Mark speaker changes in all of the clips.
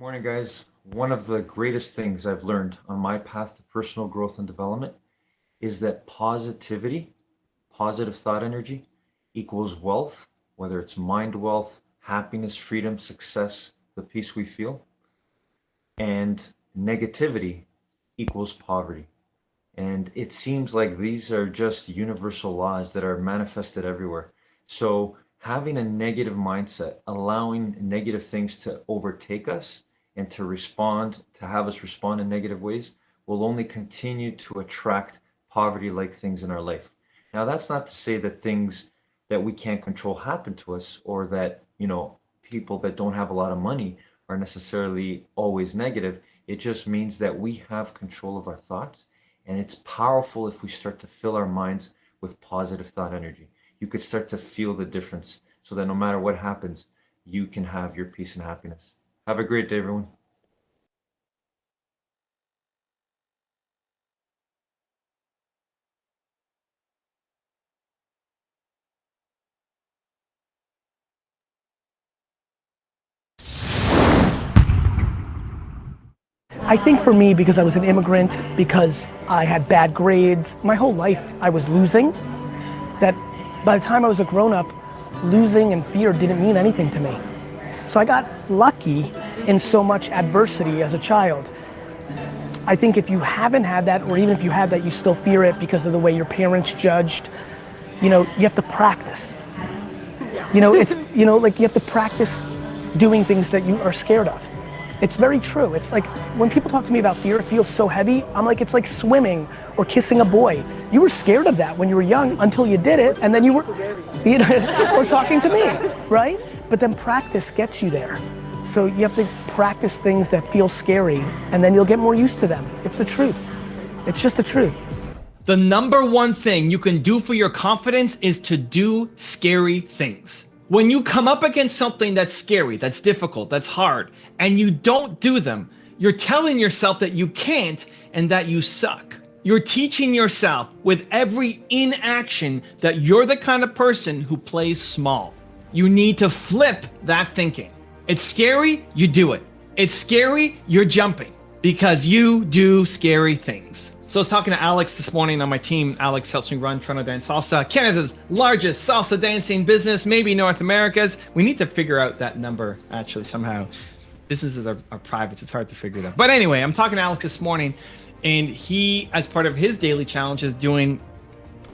Speaker 1: Morning, guys. One of the greatest things I've learned on my path to personal growth and development is that positivity, positive thought energy equals wealth, whether it's mind wealth, happiness, freedom, success, the peace we feel, and negativity equals poverty. And it seems like these are just universal laws that are manifested everywhere. So having a negative mindset, allowing negative things to overtake us and to have us respond in negative ways, will only continue to attract poverty-like things in our life. Now, that's not to say that things that we can't control happen to us, or that, people that don't have a lot of money are necessarily always negative. It just means that we have control of our thoughts, and it's powerful if we start to fill our minds with positive thought energy. You could start to feel the difference so that no matter what happens, you can have your peace and happiness. Have a great day, everyone.
Speaker 2: I think for me, because I was an immigrant, because I had bad grades, my whole life I was losing, that by the time I was a grown-up, losing and fear didn't mean anything to me. So I got lucky in so much adversity as a child. I think if you haven't had that, or even if you had that, you still fear it because of the way your parents judged, you have to practice. Like you have to practice doing things that you are scared of. It's very true. It's like when people talk to me about fear, it feels so heavy. I'm like, it's like swimming or kissing a boy. You were scared of that when you were young until you did it, and then you were, or talking to me, right? But then practice gets you there. So you have to practice things that feel scary, and then you'll get more used to them. It's the truth. It's just the truth.
Speaker 3: The number one thing you can do for your confidence is to do scary things. When you come up against something that's scary, that's difficult, that's hard, and you don't do them, you're telling yourself that you can't and that you suck. You're teaching yourself with every inaction that you're the kind of person who plays small. You need to flip that thinking. It's scary, you do it. It's scary, you're jumping, because you do scary things. So I was talking to Alex this morning on my team. Alex helps me run Toronto Dance Salsa, Canada's largest salsa dancing business, maybe North America's. We need to figure out that number actually somehow. Businesses are private, it's hard to figure it out. But anyway, I'm talking to Alex this morning, and he, as part of his daily challenge, is doing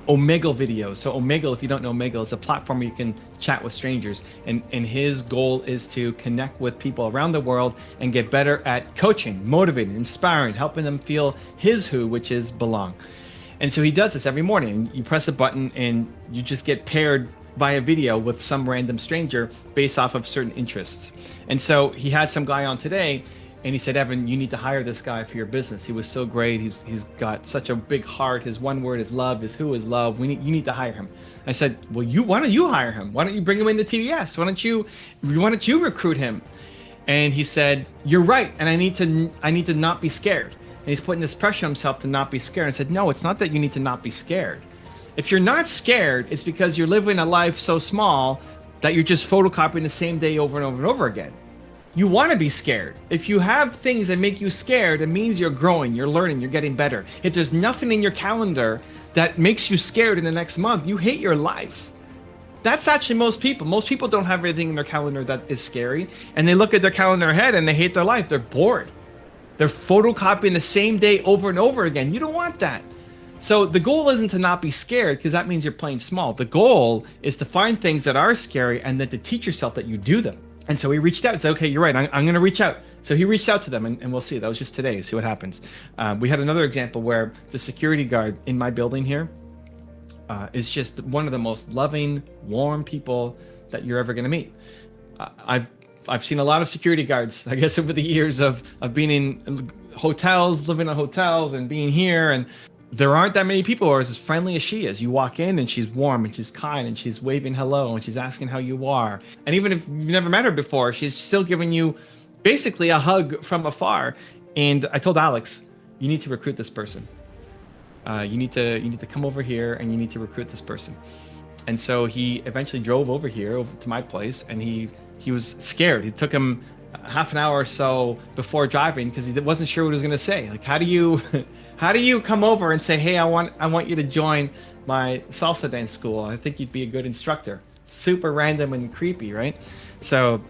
Speaker 3: Omegle videos. So Omegle, if you don't know Omegle, is a platform where you can chat with strangers. And his goal is to connect with people around the world and get better at coaching, motivating, inspiring, helping them feel his who, which is belong. And so he does this every morning. You press a button and you just get paired via video with some random stranger based off of certain interests. And so he had some guy on today, and he said, Evan, you need to hire this guy for your business. He was so great. He's got such a big heart. His one word is love. His who is love. You need to hire him. I said, well, why don't you hire him? Why don't you bring him into TDS? Why don't you recruit him? And he said, you're right. And I need to not be scared. And he's putting this pressure on himself to not be scared. I said, no, it's not that you need to not be scared. If you're not scared, it's because you're living a life so small that you're just photocopying the same day over and over and over again. You want to be scared. If you have things that make you scared, it means you're growing, you're learning, you're getting better. If there's nothing in your calendar that makes you scared in the next month, you hate your life. That's actually most people. Most people don't have anything in their calendar that is scary, and they look at their calendar ahead and they hate their life. They're bored. They're photocopying the same day over and over again. You don't want that. So the goal isn't to not be scared, because that means you're playing small. The goal is to find things that are scary and then to teach yourself that you do them. And so he reached out and said, okay, you're right, I'm going to reach out. So he reached out to them, and we'll see. That was just today. See what happens. We had another example where the security guard in my building here is just one of the most loving, warm people that you're ever going to meet. I've seen a lot of security guards, I guess, over the years of being in hotels, living in hotels, and being here. And there aren't that many people who are as friendly as she is. You walk in and she's warm and she's kind and she's waving hello and she's asking how you are. And even if you've never met her before, she's still giving you basically a hug from afar. And I told Alex, you need to recruit this person. You need to come over here and you need to recruit this person. And so he eventually drove over here, over to my place, and he was scared. It took him half an hour or so before driving because he wasn't sure what he was going to say. Like, how do you how do you come over and say, hey, I want you to join my salsa dance school? I think you'd be a good instructor. Super random and creepy, right? So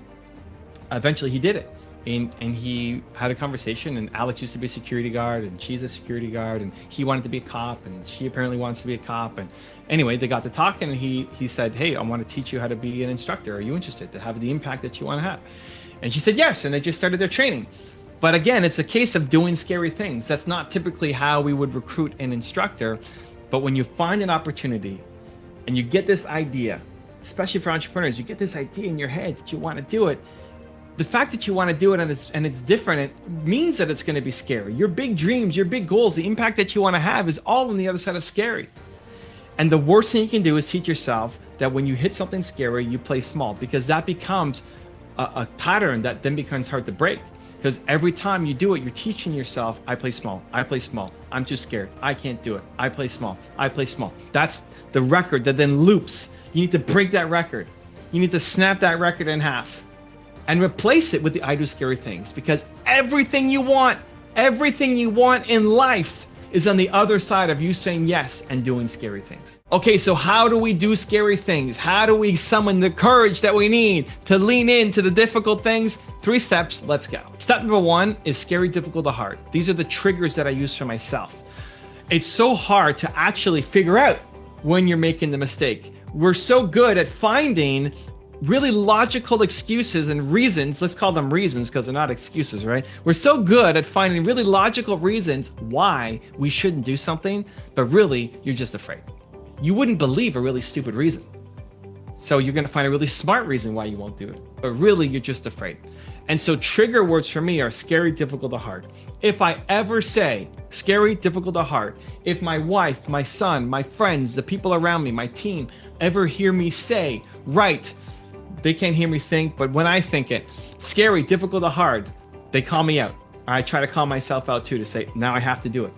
Speaker 3: eventually he did it. And he had a conversation, and Alex used to be a security guard, and she's a security guard, and he wanted to be a cop, and she apparently wants to be a cop. And anyway, they got to talking, and he said, hey, I want to teach you how to be an instructor. Are you interested to have the impact that you want to have? And she said yes, and they just started their training. But again, it's a case of doing scary things. That's not typically how we would recruit an instructor. But when you find an opportunity and you get this idea, especially for entrepreneurs, you get this idea in your head that you want to do it. The fact that you want to do it and it's different, it means that it's going to be scary. Your big dreams, your big goals, the impact that you want to have is all on the other side of scary. And the worst thing you can do is teach yourself that when you hit something scary, you play small, because that becomes a pattern that then becomes hard to break. Because every time you do it, you're teaching yourself, I play small, I play small, I'm too scared, I can't do it, I play small, I play small. That's the record that then loops. You need to break that record. You need to snap that record in half and replace it with the I do scary things, because everything you want in life is on the other side of you saying yes and doing scary things. Okay, so how do we do scary things? How do we summon the courage that we need to lean into the difficult things? 3 steps, let's go. Step number 1 is scary, difficult, or hard. These are the triggers that I use for myself. It's so hard to actually figure out when you're making the mistake. We're so good at finding really logical excuses and reasons. Let's call them reasons because they're not excuses, right? We're so good at finding really logical reasons why we shouldn't do something, but really you're just afraid. You wouldn't believe a really stupid reason. So you're going to find a really smart reason why you won't do it, but really you're just afraid. And so trigger words for me are scary, difficult, or hard. If I ever say scary, difficult, or hard, if my wife, my son, my friends, the people around me, my team ever hear me say, right, they can't hear me think, but when I think it, scary, difficult, or hard, they call me out. I try to call myself out too, to say, now I have to do it.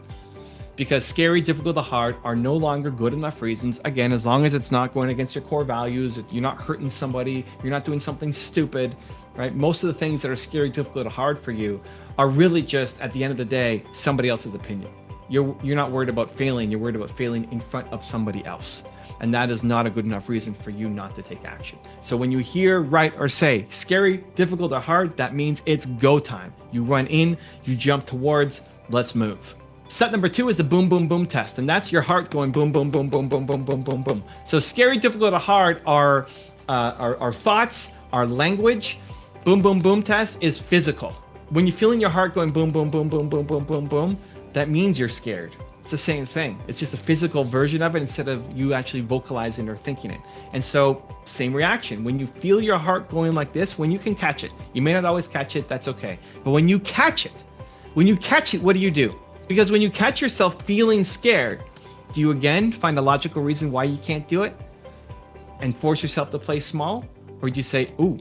Speaker 3: Because scary, difficult, or hard are no longer good enough reasons. Again, as long as it's not going against your core values, you're not hurting somebody, you're not doing something stupid, right? Most of the things that are scary, difficult, or hard for you are really just, at the end of the day, somebody else's opinion. You're not worried about failing, you're worried about failing in front of somebody else. And that is not a good enough reason for you not to take action. So when you hear, write, or say scary, difficult, or hard, that means it's go time. You run in, you jump towards, let's move. Step number 2 is the boom, boom, boom test. And that's your heart going boom, boom, boom, boom, boom, boom, boom, boom, boom. So scary, difficult, or hard are our thoughts, our language. Boom, boom, boom test is physical. When you're feeling your heart going boom, boom, boom, boom, boom, boom, boom, boom, that means you're scared. It's the same thing. It's just a physical version of it instead of you actually vocalizing or thinking it. And so same reaction. When you feel your heart going like this, when you can catch it, you may not always catch it, that's okay. But when you catch it, what do? Because when you catch yourself feeling scared, do you again find a logical reason why you can't do it and force yourself to play small? Or do you say, ooh,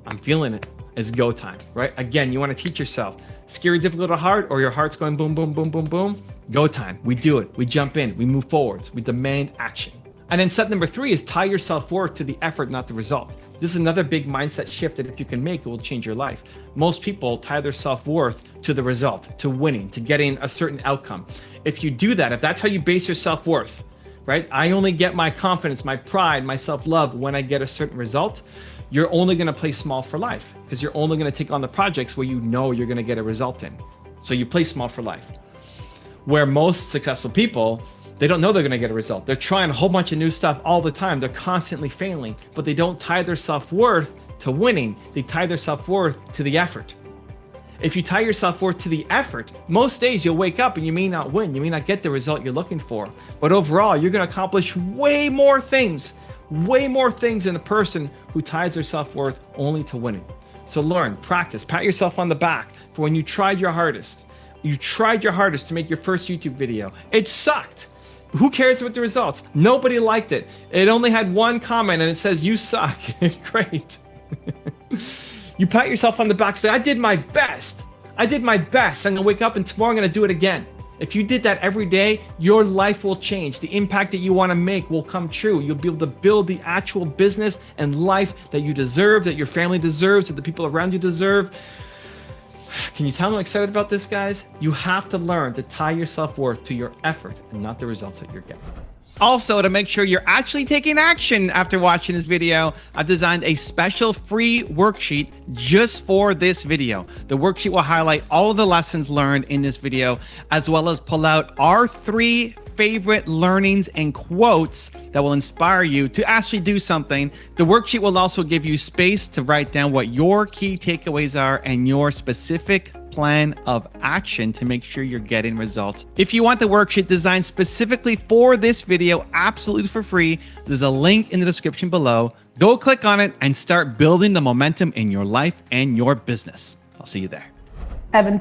Speaker 3: I'm feeling it, it's go time, right? Again, you want to teach yourself scary, difficult, or hard, or your heart's going boom, boom, boom, boom, boom. Go time. We do it. We jump in. We move forwards. We demand action. And then step number 3 is tie your self-worth to the effort, not the result. This is another big mindset shift that if you can make, it will change your life. Most people tie their self-worth to the result, to winning, to getting a certain outcome. If you do that, if that's how you base your self-worth, right? I only get my confidence, my pride, my self-love when I get a certain result. You're only going to play small for life because you're only going to take on the projects where you know you're going to get a result in. So you play small for life. Where most successful people, they don't know they're going to get a result. They're trying a whole bunch of new stuff all the time. They're constantly failing, but they don't tie their self-worth to winning. They tie their self-worth to the effort. If you tie your self-worth to the effort, most days you'll wake up and you may not win. You may not get the result you're looking for. But overall, you're going to accomplish way more things than a person who ties their self-worth only to winning. So learn, practice, pat yourself on the back for when you tried your hardest. You tried your hardest to make your first YouTube video. It sucked. Who cares about the results? Nobody liked it. It only had 1 comment and it says, you suck. Great. You pat yourself on the back, say, I did my best. I'm gonna wake up and tomorrow I'm gonna do it again. If you did that every day, your life will change. The impact that you want to make will come true. You'll be able to build the actual business and life that you deserve, that your family deserves, that the people around you deserve. Can you tell I'm excited about this, guys? You have to learn to tie your self-worth to your effort and not the results that you're getting. Also, to make sure you're actually taking action after watching this video, I've designed a special free worksheet just for this video. The worksheet will highlight all of the lessons learned in this video, as well as pull out our 3 favorite learnings and quotes that will inspire you to actually do something. The worksheet will also give you space to write down what your key takeaways are and your specific plan of action to make sure you're getting results. If you want the worksheet designed specifically for this video, absolutely for free, there's a link in the description below. Go click on it and start building the momentum in your life and your business. I'll see you there.
Speaker 2: Evan,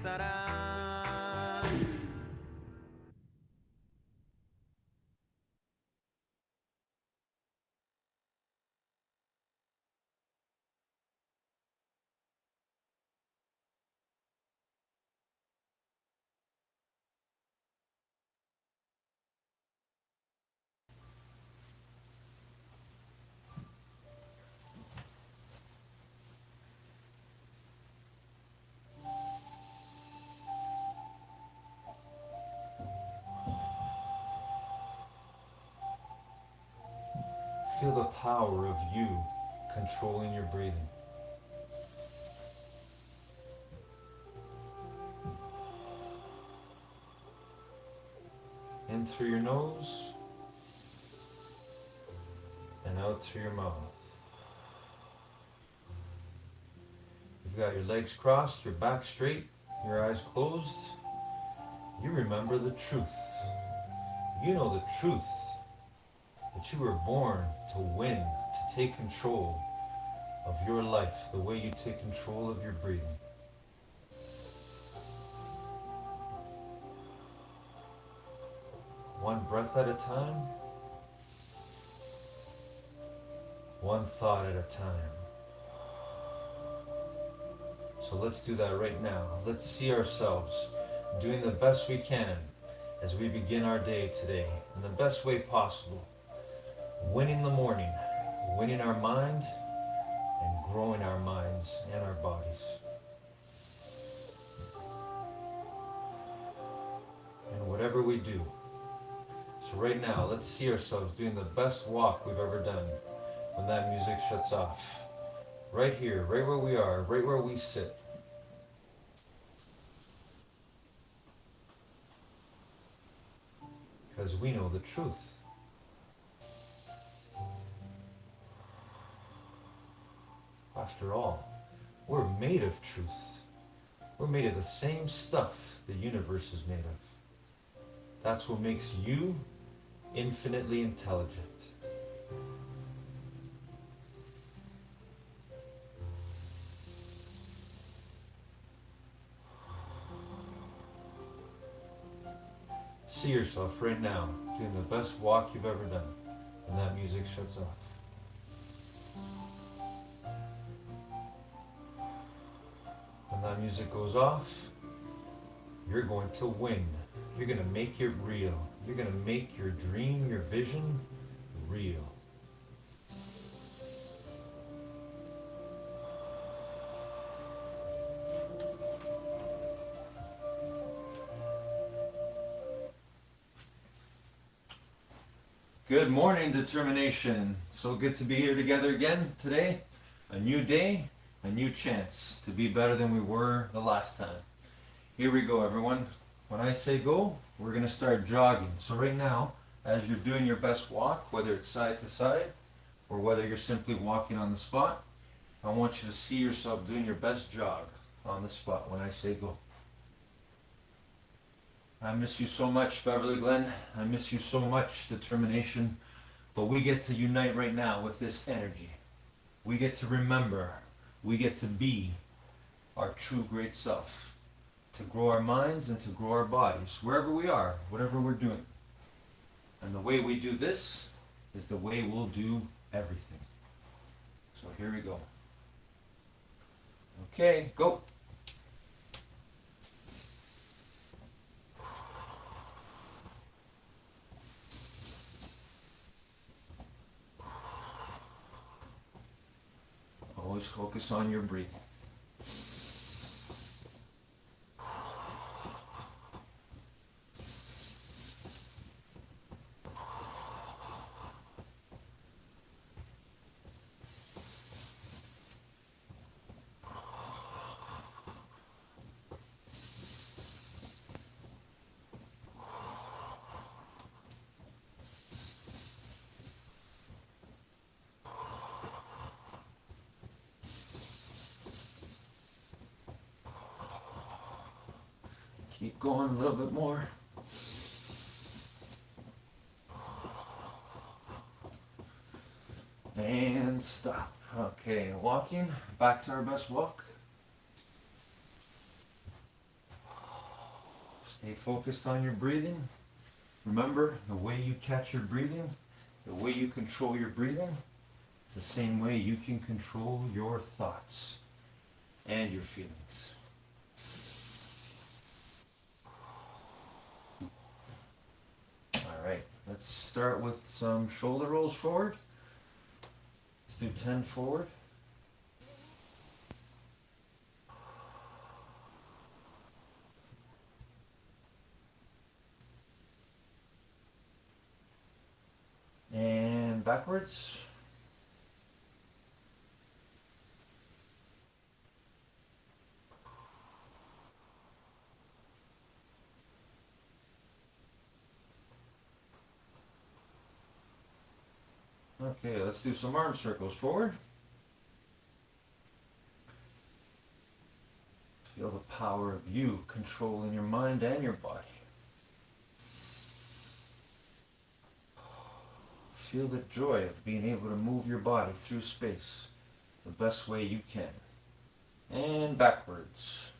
Speaker 4: pasará.
Speaker 1: Feel the power of you controlling your breathing. In through your nose and out through your mouth. You've got your legs crossed, your back straight, your eyes closed. You remember the truth. You know the truth that you were born to win, to take control of your life the way you take control of your breathing. One breath at a time, one thought at a time. So let's do that right now. Let's see ourselves doing the best we can as we begin our day today in the best way possible. Winning the morning, winning our mind, and growing our minds and our bodies. And whatever we do. So right now, let's see ourselves doing the best walk we've ever done when that music shuts off. Right here, right where we are, right where we sit. Because we know the truth. After all, we're made of truth. We're made of the same stuff the universe is made of. That's what makes you infinitely intelligent. See yourself right now doing the best walk you've ever done when that music shuts off. When that music goes off, you're going to win. You're going to make it real. You're going to make your dream, your vision real. Good morning, determination. So good to be here together again today. A new day, a new chance to be better than we were the last time. Here we go, everyone. When I say go, we're going to start jogging. So right now, as you're doing your best walk, whether it's side to side or whether you're simply walking on the spot, I want you to see yourself doing your best jog on the spot when I say go. I miss you so much, Beverly Glen. I miss you so much, determination. But we get to unite right now with this energy. We get to remember. We get to be our true great self. To grow our minds and to grow our bodies, wherever we are, whatever we're doing. And the way we do this is the way we'll do everything. So here we go. Okay, go. Always focus on your breathing. Keep going a little bit more. And stop. Okay, walking back to our best walk. Stay focused on your breathing. Remember, the way you catch your breathing, the way you control your breathing, it's the same way you can control your thoughts and your feelings. All right, let's start with some shoulder rolls forward. Let's do 10 forward. And backwards. Okay, let's do some arm circles forward. Feel the power of you controlling your mind and your body. Feel the joy of being able to move your body through space the best way you can. And backwards.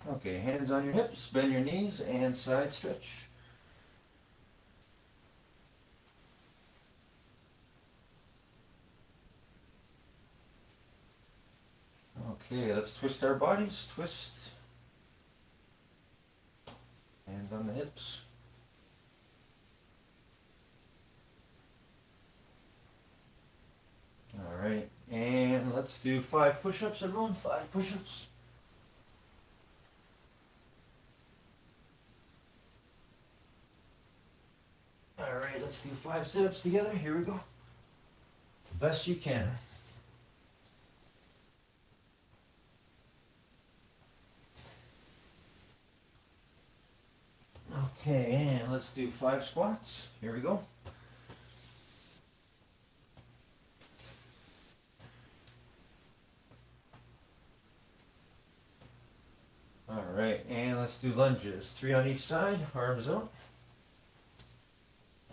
Speaker 1: Okay, hands on your hips, bend your knees, and side stretch. Okay, let's twist our bodies. Twist. Hands on the hips. All right, and let's do 5 push-ups, everyone. 5 push-ups. All right, let's do 5 sit-ups together. Here we go. The best you can. Okay, and let's do 5 squats. Here we go. All right, and let's do lunges. 3 on each side, arms out.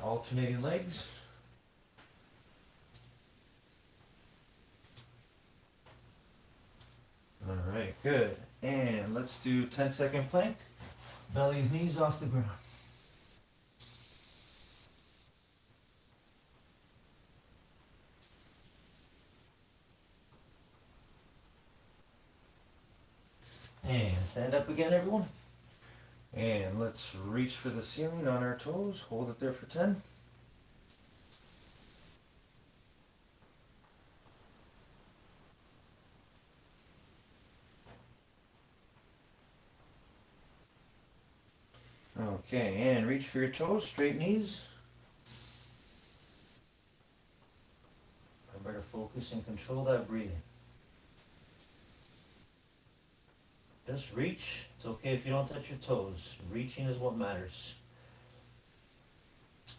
Speaker 1: Alternating legs. All right, good. And let's do 10-second plank. Belly's knees off the ground. And stand up again, everyone. And let's reach for the ceiling on our toes. Hold it there for 10. Okay, and reach for your toes, straight knees. Remember to focus and control that breathing. Just reach. It's okay if you don't touch your toes. Reaching is what matters.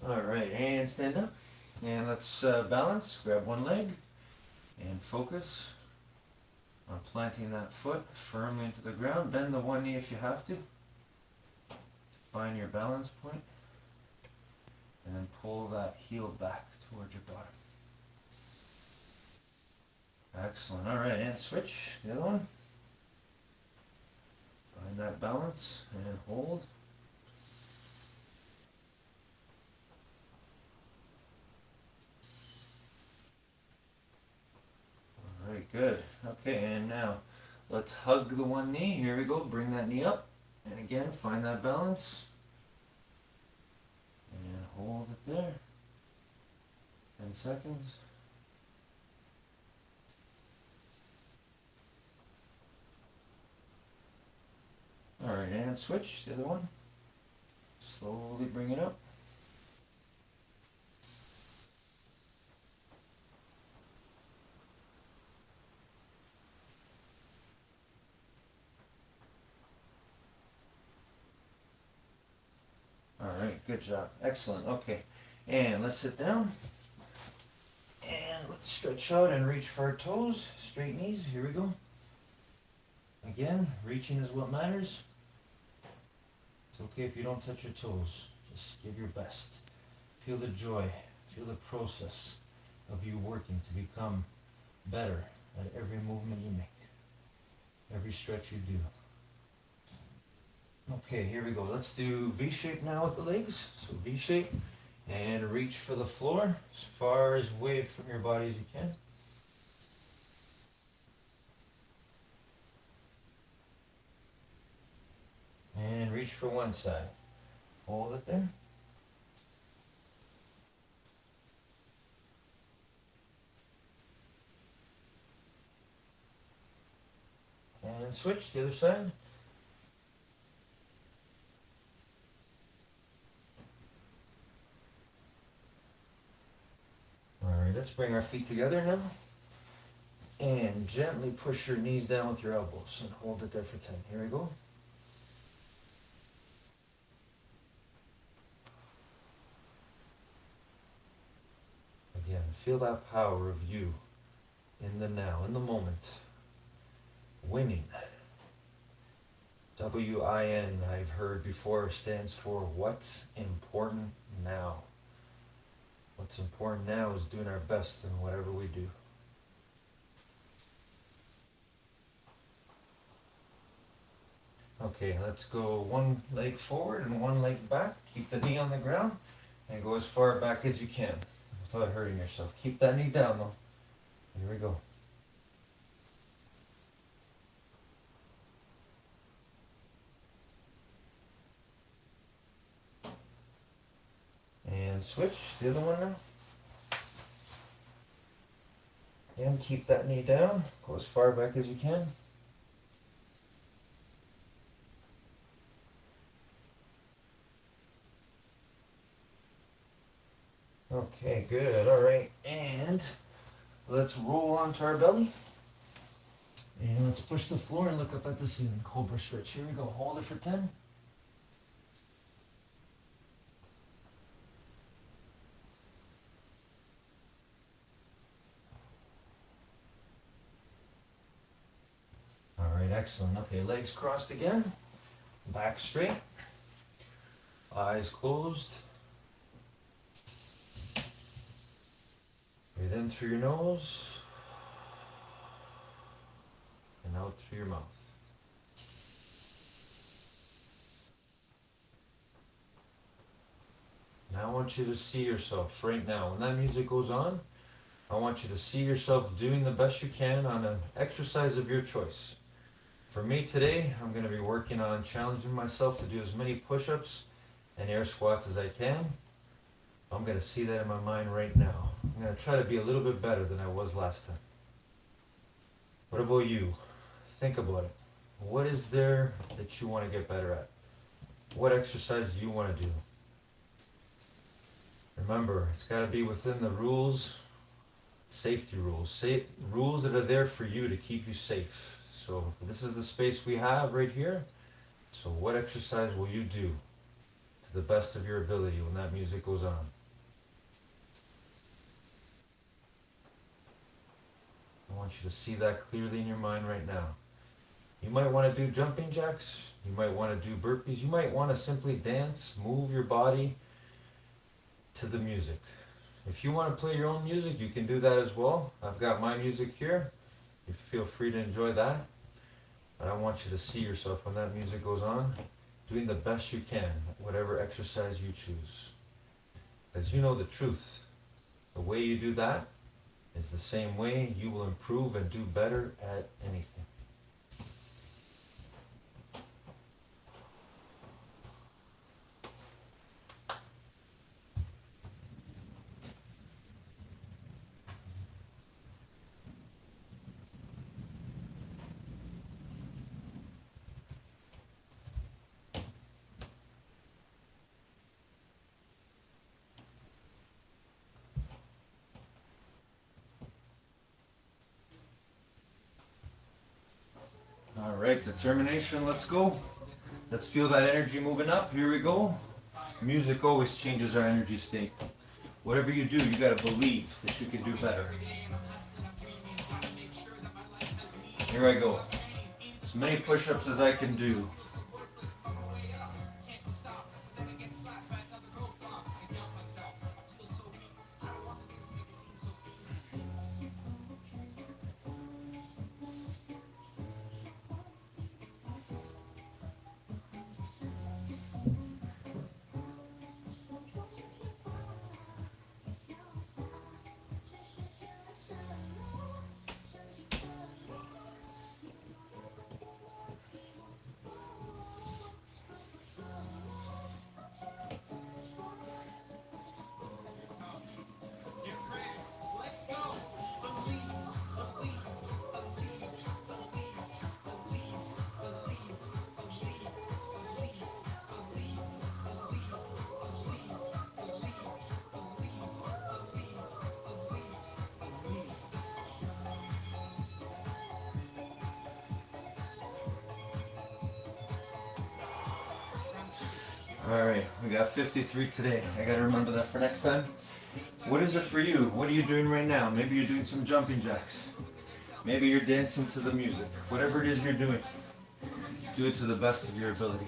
Speaker 1: All right, and stand up. And let's balance. Grab one leg and focus on planting that foot firmly into the ground. Bend the one knee if you have to. Find your balance point. And then pull that heel back towards your bottom. Excellent. All right, and switch. The other one. Find that balance and hold. All right, good. Okay, and now let's hug the one knee. Here we go. Bring that knee up. And again, find that balance. And hold it there. 10 seconds. All right, and switch. The other one. Slowly bring it up. All right, good job. Excellent. Okay, and let's sit down. And let's stretch out and reach for our toes. Straight knees. Here we go. Again, reaching is what matters. It's okay if you don't touch your toes. Just give your best. feel the joy, feel the process of you working to become better at every movement you make, every stretch you do. Okay, here we go. Let's do V shape now with the legs. So V shape, and reach for the floor as far as away from your body as you can. And reach for one side. Hold it there. And switch the other side. Alright, let's bring our feet together now. And gently push your knees down with your elbows and hold it there for 10. Here we go. Again, feel that power of you in the now, in the moment. Winning. W-I-N, I've heard before, stands for what's important now. What's important now is doing our best in whatever we do. Okay, let's go one leg forward and one leg back. Keep the knee on the ground and go as far back as you can without hurting yourself. Keep that knee down though. Here we go. And switch, the other one now. Again, keep that knee down. Go as far back as you can. Okay, good. All right. And let's roll onto our belly. And let's push the floor and look up at the ceiling. Cobra stretch. Here we go. Hold it for 10. All right, excellent. Okay, legs crossed again. Back straight. Eyes closed. Breathe in through your nose. And out through your mouth. Now I want you to see yourself right now. When that music goes on, I want you to see yourself doing the best you can on an exercise of your choice. For me today, I'm going to be working on challenging myself to do as many push-ups and air squats as I can. I'm going to see that in my mind right now. I'm going to try to be a little bit better than I was last time. What about you? Think about it. What is there that you want to get better at? What exercise do you want to do? Remember, it's got to be within the rules, safety rules, rules that are there for you to keep you safe. So this is the space we have right here. So what exercise will you do to the best of your ability when that music goes on? I want you to see that clearly in your mind right now. You might want to do jumping jacks. You might want to do burpees. You might want to simply dance, move your body to the music. If you want to play your own music, you can do that as well. I've got my music here. You feel free to enjoy that. But I want you to see yourself when that music goes on, doing the best you can, whatever exercise you choose. Because you know the truth. The way you do that is the same way you will improve and do better at anything. All right, determination, let's go. Let's feel that energy moving up. Here we go. Music always changes our energy state. Whatever you do, you gotta believe that you can do better. Here I go. As many push-ups as I can do. All right, we got 53 today. I gotta remember that for next time. What is it for you? What are you doing right now? Maybe you're doing some jumping jacks. Maybe you're dancing to the music. Whatever it is you're doing, do it to the best of your ability.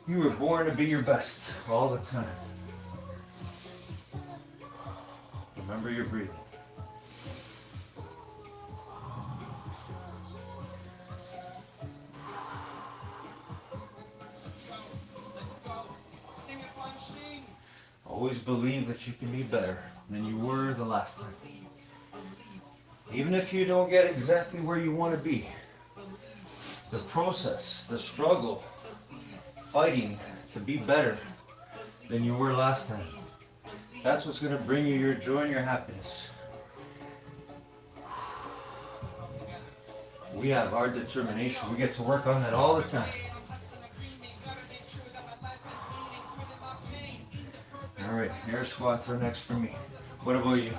Speaker 1: You were born to be your best all the time. Remember your breathing. Always believe that you can be better than you were the last time. Even if you don't get exactly where you want to be, the process, the struggle, fighting to be better than you were last time, that's what's going to bring you your joy and your happiness. We have our determination. We get to work on that all the time. All right, air squats are next for me. What about you?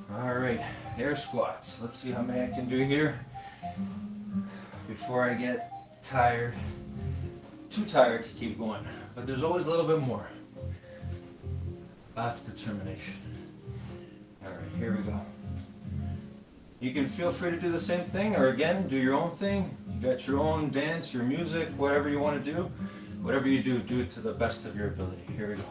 Speaker 1: All right, air squats. Let's see how many I can do here before I get tired. Too tired to keep going, but there's always a little bit more. That's determination. All right, here we go. You can feel free to do the same thing, or again, do your own thing. You got your own dance, your music, whatever you want to do. Whatever you do it to the best of your ability. Here we go.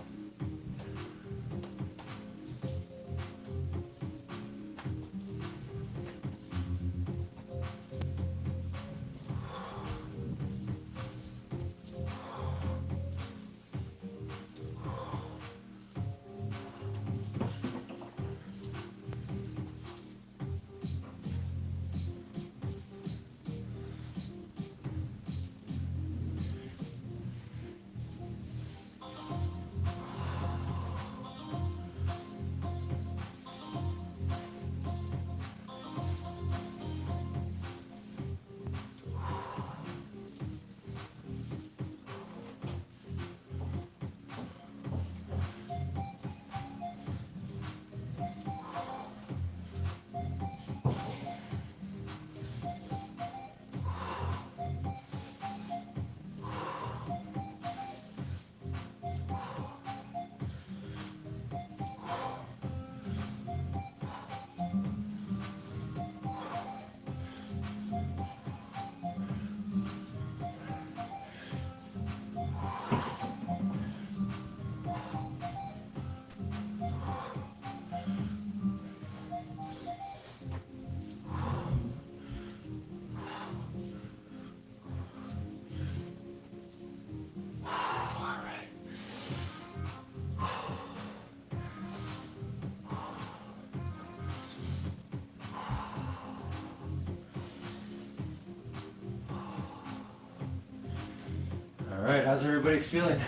Speaker 1: All right, how's everybody feeling?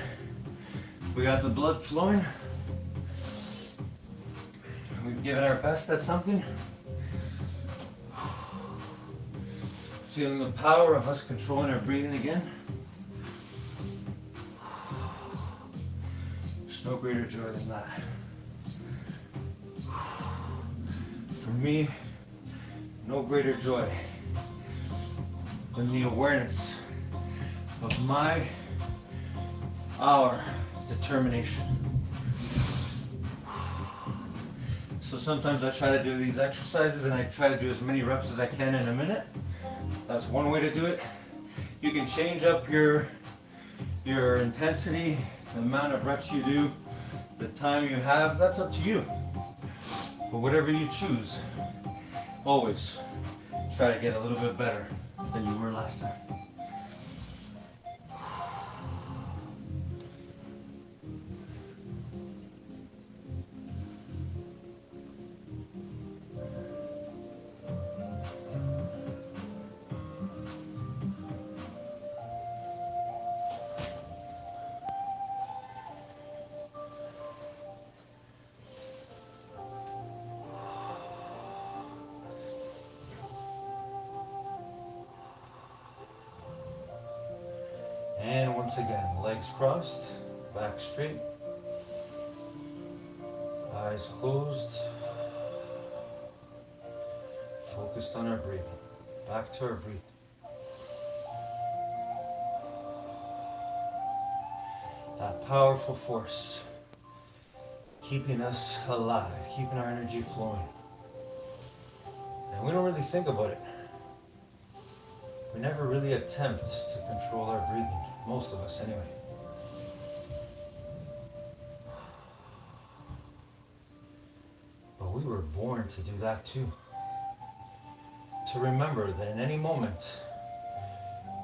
Speaker 1: We got the blood flowing. We've given our best at something. Feeling the power of us controlling our breathing again. There's no greater joy than that. For me, no greater joy than the awareness of our determination. So sometimes I try to do these exercises and I try to do as many reps as I can in a minute. That's one way to do it. You can change up your intensity, the amount of reps you do, the time you have, that's up to you. But whatever you choose, always try to get a little bit better than you were last time. And once again, legs crossed, back straight, eyes closed, focused on our breathing. Back to our breathing. That powerful force keeping us alive, keeping our energy flowing. And we don't really think about it. We never really attempt to control our breathing, most of us anyway. But we were born to do that too. To remember that in any moment,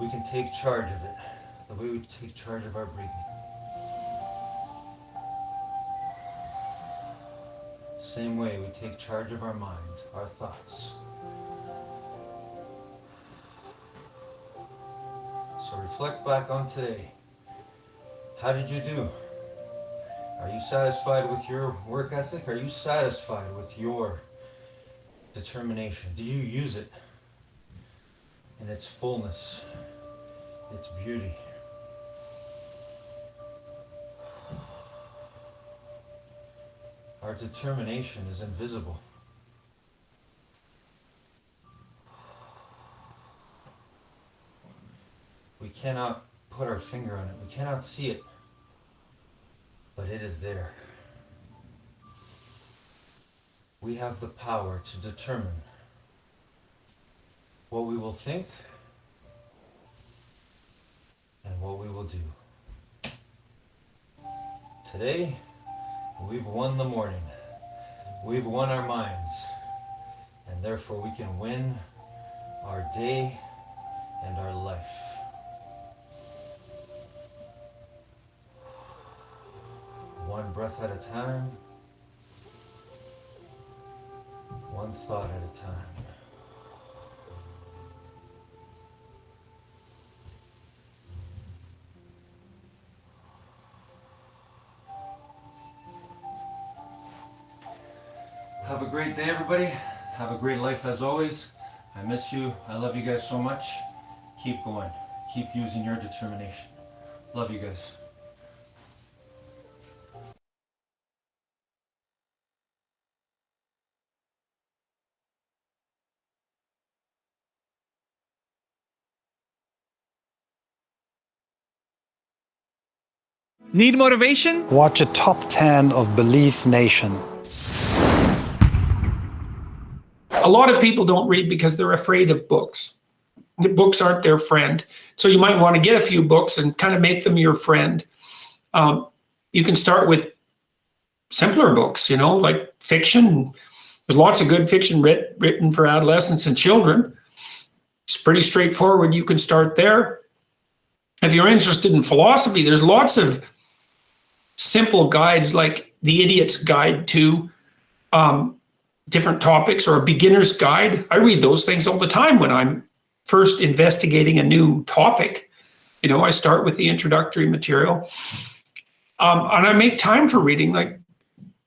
Speaker 1: we can take charge of it, the way we take charge of our breathing. Same way we take charge of our mind, our thoughts. So reflect back on today. How did you do? Are you satisfied with your work ethic? Are you satisfied with your determination? Did you use it in its fullness, its beauty? Our determination is invisible. We cannot put our finger on it. We cannot see it, but it is there. We have the power to determine what we will think and what we will do. Today, we've won the morning. We've won our minds, and therefore we can win our day and our life. One breath at a time, one thought at a time. Have a great day, everybody. Have a great life as always. I miss you. I love you guys so much. Keep going. Keep using your determination. Love you guys.
Speaker 3: Need motivation?
Speaker 4: Watch a top 10 of Belief Nation.
Speaker 5: A lot of people don't read because they're afraid of books. The books aren't their friend. So you might want to get a few books and kind of make them your friend. You can start with simpler books, like fiction. There's lots of good fiction written for adolescents and children. It's pretty straightforward. You can start there. If you're interested in philosophy, there's lots of simple guides like The Idiot's Guide to different topics, or a beginner's guide. I read those things all the time when I'm first investigating a new topic. I start with the introductory material, and I make time for reading. And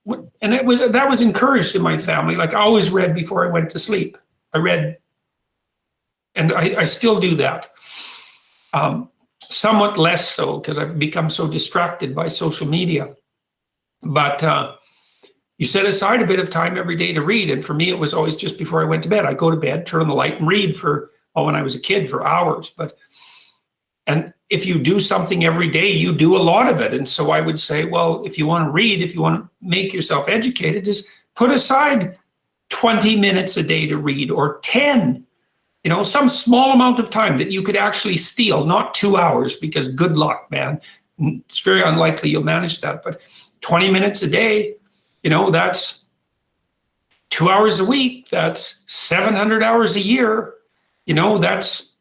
Speaker 5: that was encouraged in my family. Like, I always read before I went to sleep. I read, and I still do that. Somewhat less so because I've become so distracted by social media. But you set aside a bit of time every day to read. And for me, it was always just before I went to bed. I go to bed, turn on the light, and read when I was a kid, for hours. And if you do something every day, you do a lot of it. And so I would say, well, if you want to read, if you want to make yourself educated, just put aside 20 minutes a day to read, or 10. Some small amount of time that you could actually steal, not 2 hours, because good luck, man. It's very unlikely you'll manage that. But 20 minutes a day, that's 2 hours a week. That's 700 hours a year. That's,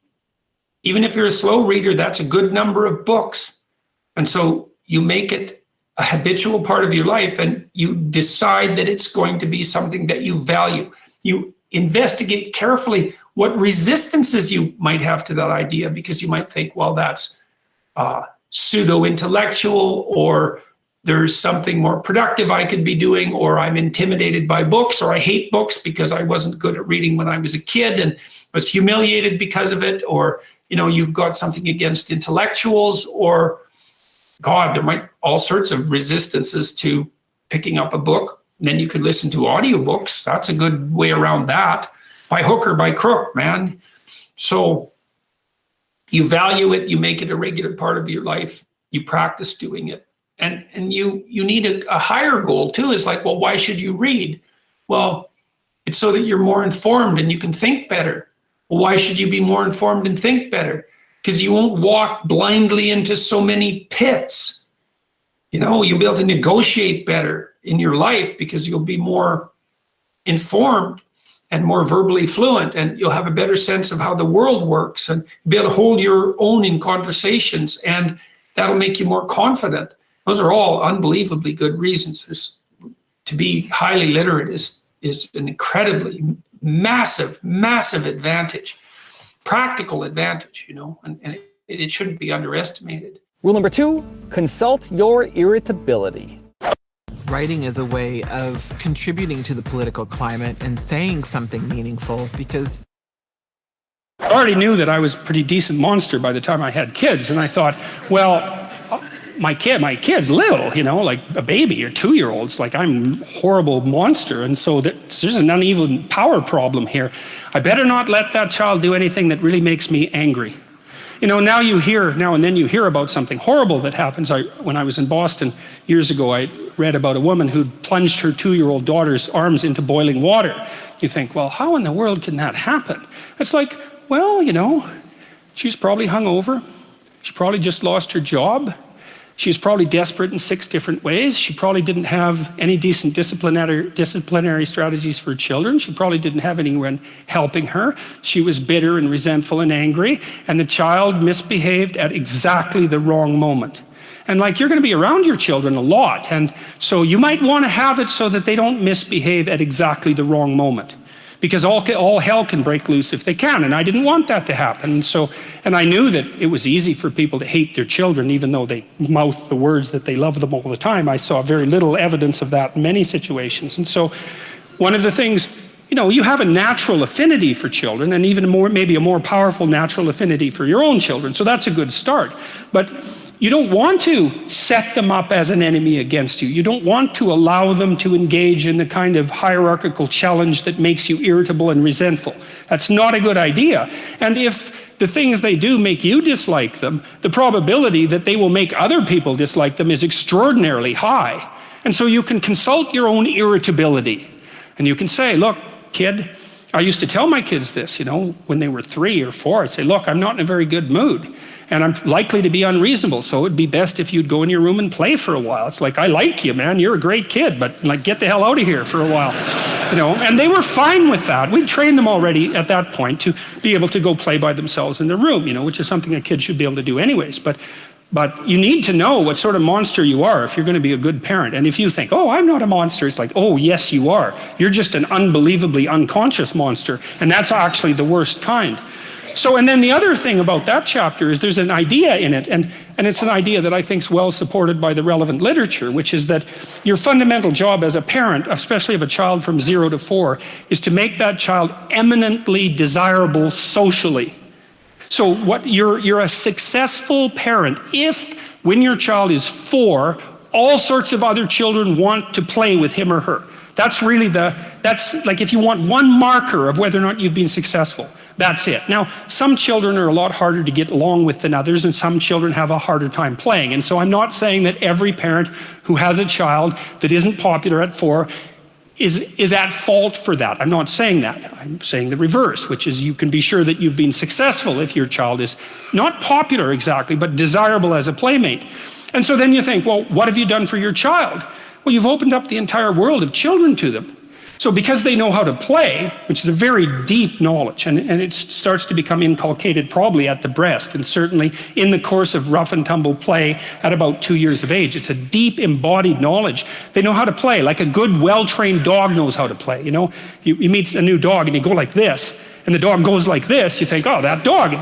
Speaker 5: even if you're a slow reader, that's a good number of books. And so you make it a habitual part of your life, and you decide that it's going to be something that you value. You investigate carefully what resistances you might have to that idea, because you might think, well, that's pseudo-intellectual, or there's something more productive I could be doing, or I'm intimidated by books, or I hate books because I wasn't good at reading when I was a kid and was humiliated because of it, or you've got something against intellectuals, or God, there might all sorts of resistances to picking up a book. And then you could listen to audiobooks. That's a good way around that, by hook or by crook, man. So you value it, you make it a regular part of your life, you practice doing it. And you need a higher goal too. It's like, well, why should you read? Well, it's so that you're more informed and you can think better. Well, why should you be more informed and think better? Because you won't walk blindly into so many pits. You'll be able to negotiate better in your life because you'll be more informed and more verbally fluent, and you'll have a better sense of how the world works, and be able to hold your own in conversations, and that'll make you more confident. Those are all unbelievably good reasons. To be highly literate is an incredibly massive advantage, practical advantage, and it shouldn't be underestimated.
Speaker 6: Rule number 2, consult your irritability.
Speaker 7: Writing is a way of contributing to the political climate and saying something meaningful, because
Speaker 8: I already knew that I was a pretty decent monster by the time I had kids, and I thought, well, my kid's little, like a baby or 2-year-olds, like I'm a horrible monster, and so there's an uneven power problem here. I better not let that child do anything that really makes me angry. Now and then you hear about something horrible that happens. When I was in Boston years ago, I read about a woman who plunged her 2-year-old daughter's arms into boiling water. You think, well, how in the world can that happen? It's like, well, she's probably hungover. She probably just lost her job. She was probably desperate in 6 different ways. She probably didn't have any decent disciplinary strategies for children. She probably didn't have anyone helping her. She was bitter and resentful and angry, and the child misbehaved at exactly the wrong moment. And you're going to be around your children a lot, and so you might want to have it so that they don't misbehave at exactly the wrong moment. Because all hell can break loose if they can, and I didn't want that to happen. And I knew that it was easy for people to hate their children, even though they mouth the words that they love them all the time. I saw very little evidence of that in many situations. And so one of the things, you have a natural affinity for children, and even maybe a more powerful natural affinity for your own children. So that's a good start. But you don't want to set them up as an enemy against you. You don't want to allow them to engage in the kind of hierarchical challenge that makes you irritable and resentful. That's not a good idea. And if the things they do make you dislike them, the probability that they will make other people dislike them is extraordinarily high. And so you can consult your own irritability. And you can say, look, kid, I used to tell my kids this, when they were 3 or 4, I'd say, look, I'm not in a very good mood. And I'm likely to be unreasonable, so it'd be best if you'd go in your room and play for a while. It's like, I like you, man, you're a great kid, but get the hell out of here for a while. And they were fine with that. We'd trained them already at that point to be able to go play by themselves in their room, which is something a kid should be able to do anyways. But you need to know what sort of monster you are if you're going to be a good parent. And if you think, oh, I'm not a monster, it's like, oh, yes, you are. You're just an unbelievably unconscious monster, and that's actually the worst kind. So, and then the other thing about that chapter is there's an idea in it, and it's an idea that I think is well supported by the relevant literature, which is that your fundamental job as a parent, especially of a child from 0 to 4, is to make that child eminently desirable socially. So you're a successful parent if, when your child is 4, all sorts of other children want to play with him or her. That's really that's like if you want one marker of whether or not you've been successful. That's it. Now, some children are a lot harder to get along with than others, and some children have a harder time playing. And so I'm not saying that every parent who has a child that isn't popular at 4 is at fault for that. I'm not saying that. I'm saying the reverse, which is you can be sure that you've been successful if your child is not popular exactly, but desirable as a playmate. And so then you think, well, what have you done for your child? Well, you've opened up the entire world of children to them. So because they know how to play, which is a very deep knowledge, and it starts to become inculcated probably at the breast, and certainly in the course of rough and tumble play at about 2 years of age. It's a deep embodied knowledge. They know how to play, like a good, well-trained dog knows how to play. You meet a new dog and you go like this, and the dog goes like this, you think, oh, that dog,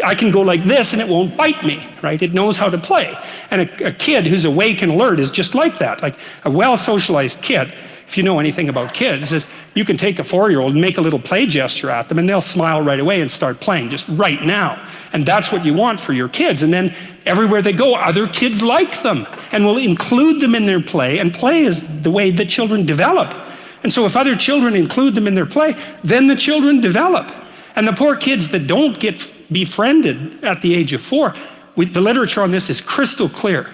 Speaker 8: I can go like this and it won't bite me, right? It knows how to play. And a kid who's awake and alert is just like that, like a well-socialized kid. if you know anything about kids, is you can take a 4-year-old and make a little play gesture at them and they'll smile right away and start playing just right now. And that's what you want for your kids. And then everywhere they go, other kids like them and will include them in their play, and play is the way that children develop. And so if other children include them in their play, then the children develop. And the poor kids that don't get befriended at the age of 4, the literature on this is crystal clear.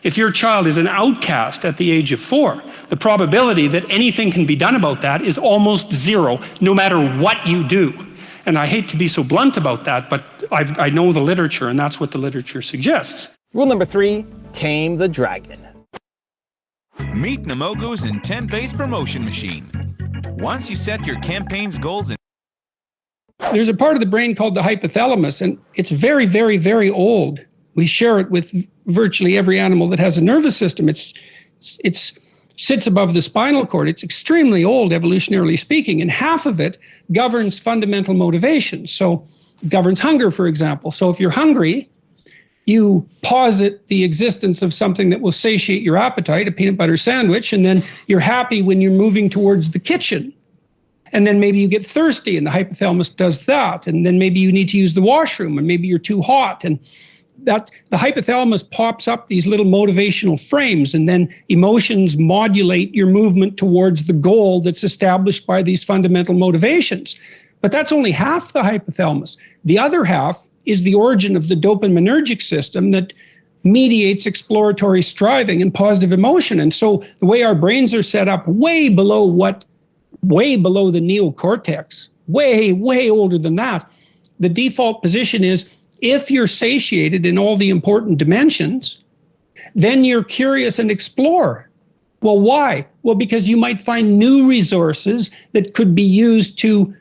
Speaker 8: If your child is an outcast at the age of 4, the probability that anything can be done about that is almost zero, no matter what you do. And I hate to be so blunt about that, but I know the literature, and that's what the literature suggests.
Speaker 6: Rule number 3, tame the dragon.
Speaker 9: Meet Namogo's intent-based promotion machine. Once you set your campaign's goals and
Speaker 5: There's a part of the brain called the hypothalamus, and it's very, very, very old. We share it with virtually every animal that has a nervous system. It sits above the spinal cord. It's extremely old, evolutionarily speaking, and half of it governs fundamental motivations. So it governs hunger, for example. So if you're hungry, you posit the existence of something that will satiate your appetite, a peanut butter sandwich, and then you're happy when you're moving towards the kitchen. And then maybe you get thirsty and the hypothalamus does that. And then maybe you need to use the washroom, and maybe you're too hot. And that the hypothalamus pops up these little motivational frames, and then emotions modulate your movement towards the goal that's established by these fundamental motivations. But that's only half the hypothalamus. The other half is the origin of the dopaminergic system that mediates exploratory striving and positive emotion. And so the way our brains are set up, way below the neocortex, way older than that, the default position is, if you're satiated in all the important dimensions, then you're curious and explore. Well, why? Well, because you might find new resources that could be used to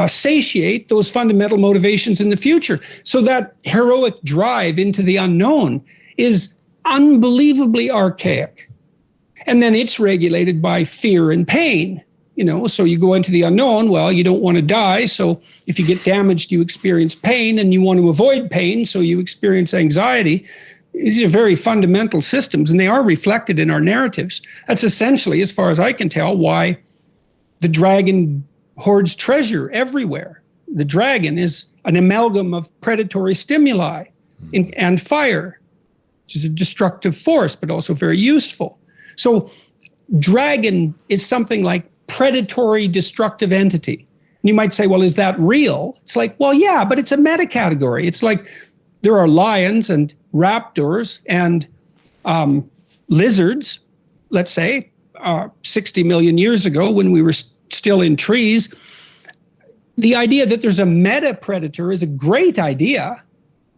Speaker 5: satiate those fundamental motivations in the future. So that heroic drive into the unknown is unbelievably archaic. And then it's regulated by fear and pain. So you go into the unknown, well, you don't want to die. So if you get damaged, you experience pain, and you want to avoid pain, so you experience anxiety. These are very fundamental systems, and they are reflected in our narratives. That's essentially, as far as I can tell, why the dragon hoards treasure everywhere. The dragon is an amalgam of predatory stimuli and fire, which is a destructive force, but also very useful. So dragon is something like predatory destructive entity. And you might say, well, is that real? It's like, well, yeah, but it's a meta-category. It's like there are lions and raptors and lizards, let's say, 60 million years ago when we were still in trees. The idea that there's a meta-predator is a great idea.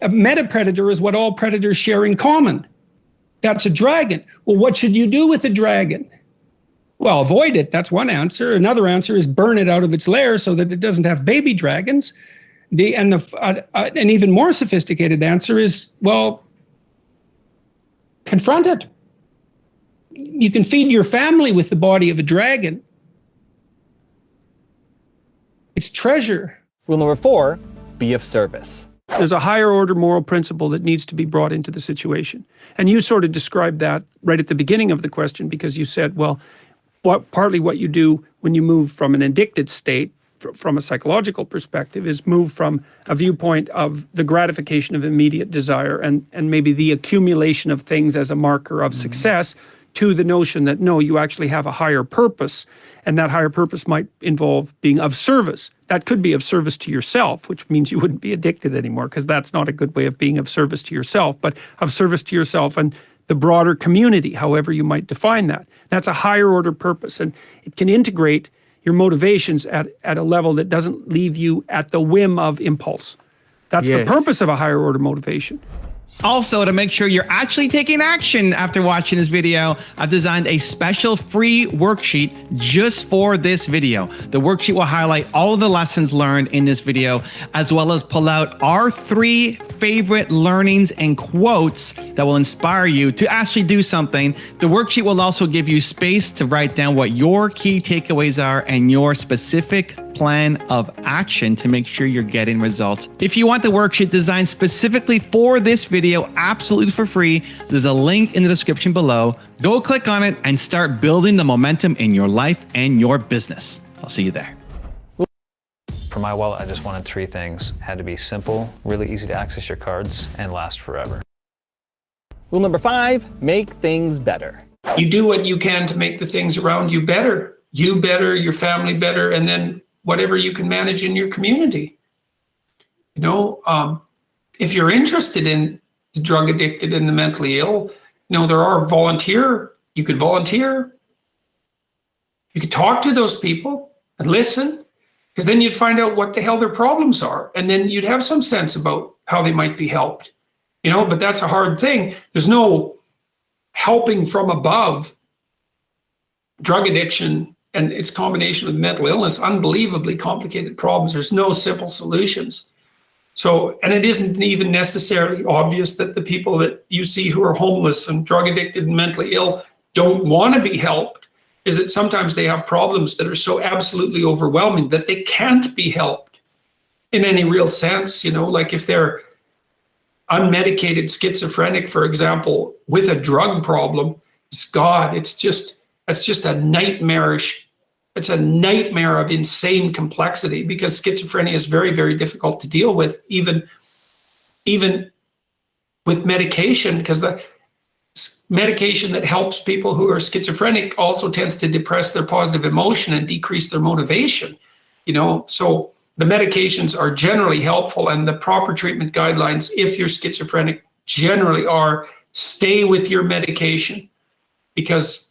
Speaker 5: A meta-predator is what all predators share in common. That's a dragon. Well, what should you do with a dragon? Well, avoid it. That's one answer. Another answer is burn it out of its lair so that it doesn't have baby dragons. An even more sophisticated answer is, well, confront it. You can feed your family with the body of a dragon. It's treasure.
Speaker 6: Rule number 4, be of service.
Speaker 8: There's a higher order moral principle that needs to be brought into the situation. And you sort of described that right at the beginning of the question, because you said, well, partly what you do when you move from an addicted state, from a psychological perspective, is move from a viewpoint of the gratification of immediate desire and maybe the accumulation of things as a marker of success, to the notion that, no, you actually have a higher purpose, and that higher purpose might involve being of service. That could be of service to yourself, which means you wouldn't be addicted anymore, because that's not a good way of being of service to yourself, but of service to yourself and the broader community, however you might define that. That's a higher order purpose, and it can integrate your motivations at a level that doesn't leave you at the whim of impulse. That's the purpose of a higher order motivation.
Speaker 3: Also, to make sure you're actually taking action after watching this video, I've designed a special free worksheet just for this video. The worksheet will highlight all of the lessons learned in this video, as well as pull out our 3 favorite learnings and quotes that will inspire you to actually do something. The worksheet will also give you space to write down what your key takeaways are and your specific plan of action to make sure you're getting results. If you want the worksheet designed specifically for this video, absolutely for free, there's a link in the description below. Go click on it and start building the momentum in your life and your business. I'll see you there.
Speaker 10: For my wallet, I just wanted 3 things. It had to be simple, really easy to access your cards, and last forever.
Speaker 6: Rule number 5, make things better.
Speaker 5: You do what you can to make the things around you better, your family better, and then whatever you can manage in your community. You know, if you're interested in the drug addicted and the mentally ill, you know, there are you could volunteer. You could talk to those people and listen, because then you'd find out what the hell their problems are. And then you'd have some sense about how they might be helped, you know, but that's a hard thing. There's no helping from above. Drug addiction and its combination with mental illness, unbelievably complicated problems. There's no simple solutions. So, and it isn't even necessarily obvious that the people that you see who are homeless and drug addicted and mentally ill don't want to be helped. Is that sometimes they have problems that are so absolutely overwhelming that they can't be helped in any real sense. You know, like if they're unmedicated schizophrenic, for example, with a drug problem, it's just a nightmarish, it's a nightmare of insane complexity, because schizophrenia is very, very difficult to deal with, even with medication, because the medication that helps people who are schizophrenic also tends to depress their positive emotion and decrease their motivation, you know. So the medications are generally helpful, and the proper treatment guidelines, if you're schizophrenic, generally are stay with your medication, because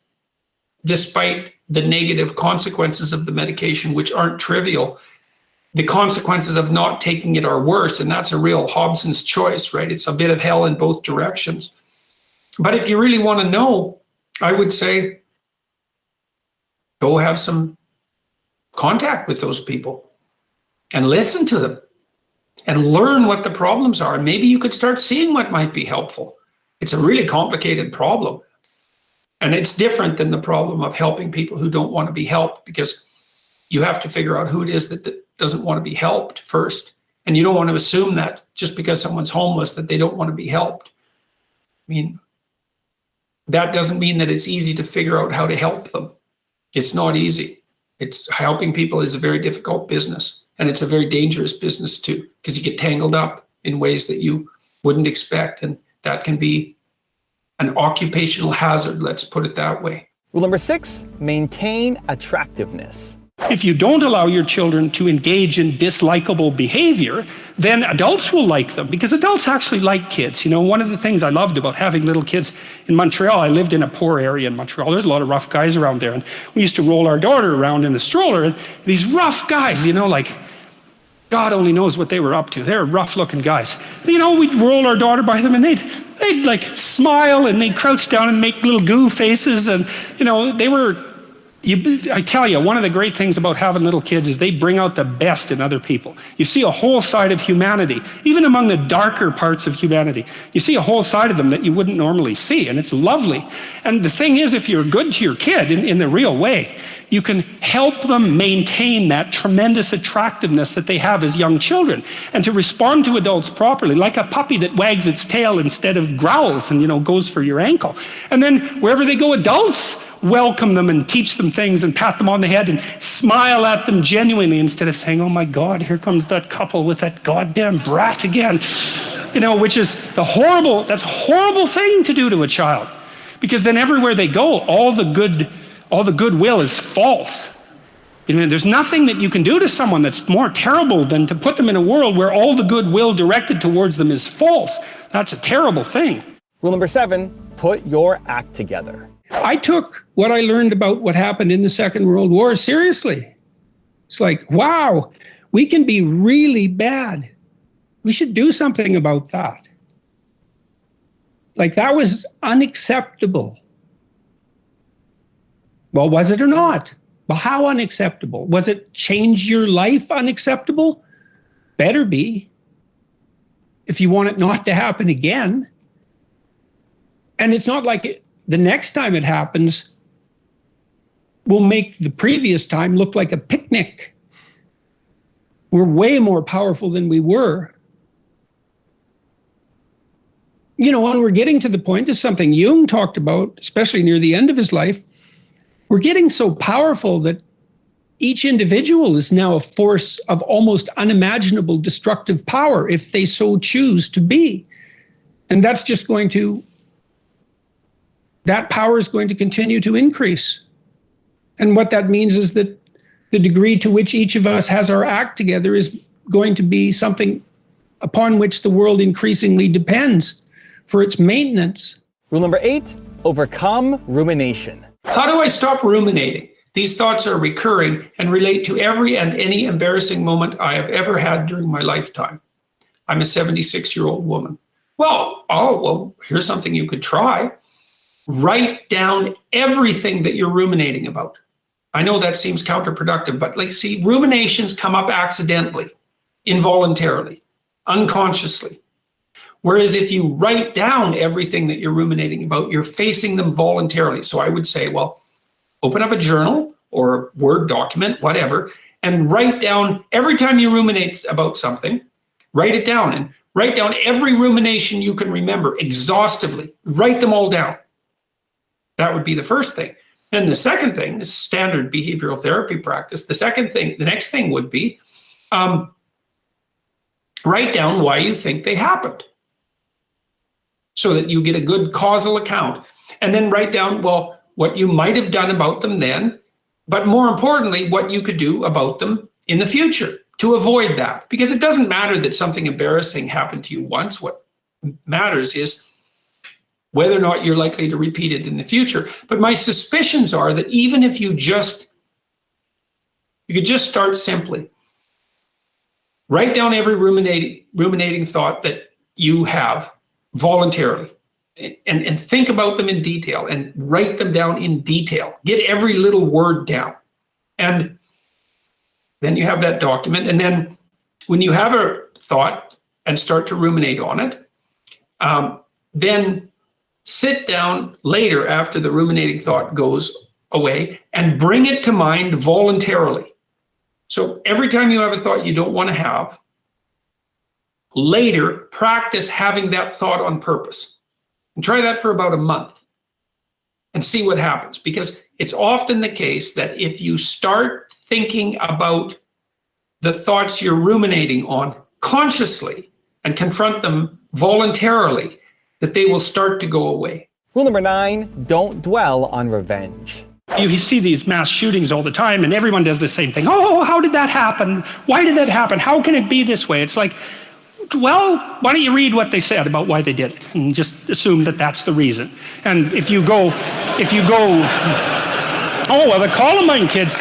Speaker 5: despite the negative consequences of the medication, which aren't trivial, the consequences of not taking it are worse, and that's a real Hobson's choice, right? It's a bit of hell in both directions. But if you really want to know, I would say go have some contact with those people and listen to them and learn what the problems are. Maybe you could start seeing what might be helpful. It's a really complicated problem. And it's different than the problem of helping people who don't want to be helped, because you have to figure out who it is that doesn't want to be helped first. And you don't want to assume that just because someone's homeless that they don't want to be helped. I mean, that doesn't mean that it's easy to figure out how to help them. It's not easy. It's helping people is a very difficult business, and it's a very dangerous business too, because you get tangled up in ways that you wouldn't expect, and that can be an occupational hazard, let's put it that way.
Speaker 6: Rule number 6, maintain attractiveness.
Speaker 8: If you don't allow your children to engage in dislikable behavior, then adults will like them, because adults actually like kids. You know, one of the things I loved about having little kids in Montreal, I lived in a poor area in Montreal. There's a lot of rough guys around there, and we used to roll our daughter around in a stroller, and these rough guys, you know, like God only knows what they were up to. They were rough looking guys. You know, we'd roll our daughter by them, and they'd like smile, and they'd crouch down and make little goo faces, and you know, they were, I tell you, one of the great things about having little kids is they bring out the best in other people. You see a whole side of humanity, even among the darker parts of humanity. You see a whole side of them that you wouldn't normally see, and it's lovely. And the thing is, if you're good to your kid in the real way, you can help them maintain that tremendous attractiveness that they have as young children, and to respond to adults properly, like a puppy that wags its tail instead of growls and, you know, goes for your ankle. And then wherever they go, adults welcome them and teach them things and pat them on the head and smile at them genuinely, instead of saying, oh my God, here comes that couple with that goddamn brat again. You know, which is that's a horrible thing to do to a child, because then everywhere they go, all the goodwill is false. You know, there's nothing that you can do to someone that's more terrible than to put them in a world where all the goodwill directed towards them is false. That's a terrible thing.
Speaker 6: Rule number 7, put your act together.
Speaker 5: I took what I learned about what happened in the Second World War seriously. It's like, wow, we can be really bad. We should do something about that. Like, that was unacceptable. Well, was it or not? Well, how unacceptable? Was it change your life unacceptable? Better be, if you want it not to happen again. And it's not like the next time it happens will make the previous time look like a picnic.
Speaker 8: We're way more powerful than we were. You know, when we're getting to the point, this is something Jung talked about, especially near the end of his life, we're getting so powerful that each individual is now a force of almost unimaginable destructive power if they so choose to be. And that's just going to, that power is going to continue to increase. And what that means is that the degree to which each of us has our act together is going to be something upon which the world increasingly depends for its maintenance.
Speaker 6: Rule number 8, overcome rumination.
Speaker 5: How do I stop ruminating? These thoughts are recurring and relate to every and any embarrassing moment I have ever had during my lifetime. I'm a 76-year-old woman. Well, here's something you could try. Write down everything that you're ruminating about. I know that seems counterproductive, but ruminations come up accidentally, involuntarily, unconsciously. Whereas if you write down everything that you're ruminating about, you're facing them voluntarily. So I would say, well, open up a journal or a Word document, whatever, and write down every time you ruminate about something, write it down and write down every rumination you can remember exhaustively. Write them all down. That would be the first thing. And the second thing is standard behavioral therapy practice. The next thing would be write down why you think they happened, so that you get a good causal account. And then write down, well, what you might have done about them then, but more importantly, what you could do about them in the future to avoid that. Because it doesn't matter that something embarrassing happened to you once. What matters is whether or not you're likely to repeat it in the future. But my suspicions are that even if you could just start simply. Write down every ruminating thought that you have voluntarily and think about them in detail and write them down in detail. Get every little word down. And then you have that document. And then when you have a thought and start to ruminate on it, then sit down later after the ruminating thought goes away and bring it to mind voluntarily. So every time you have a thought you don't want to have, later practice having that thought on purpose. And try that for about a month and see what happens. Because it's often the case that if you start thinking about the thoughts you're ruminating on consciously and confront them voluntarily, that they will start to go away.
Speaker 6: Rule number 9, don't dwell on revenge.
Speaker 8: You see these mass shootings all the time, and everyone does the same thing. Oh, how did that happen? Why did that happen? How can it be this way? It's like, well, why don't you read what they said about why they did it and just assume that that's the reason. And if you go, oh, well, the Columbine kids.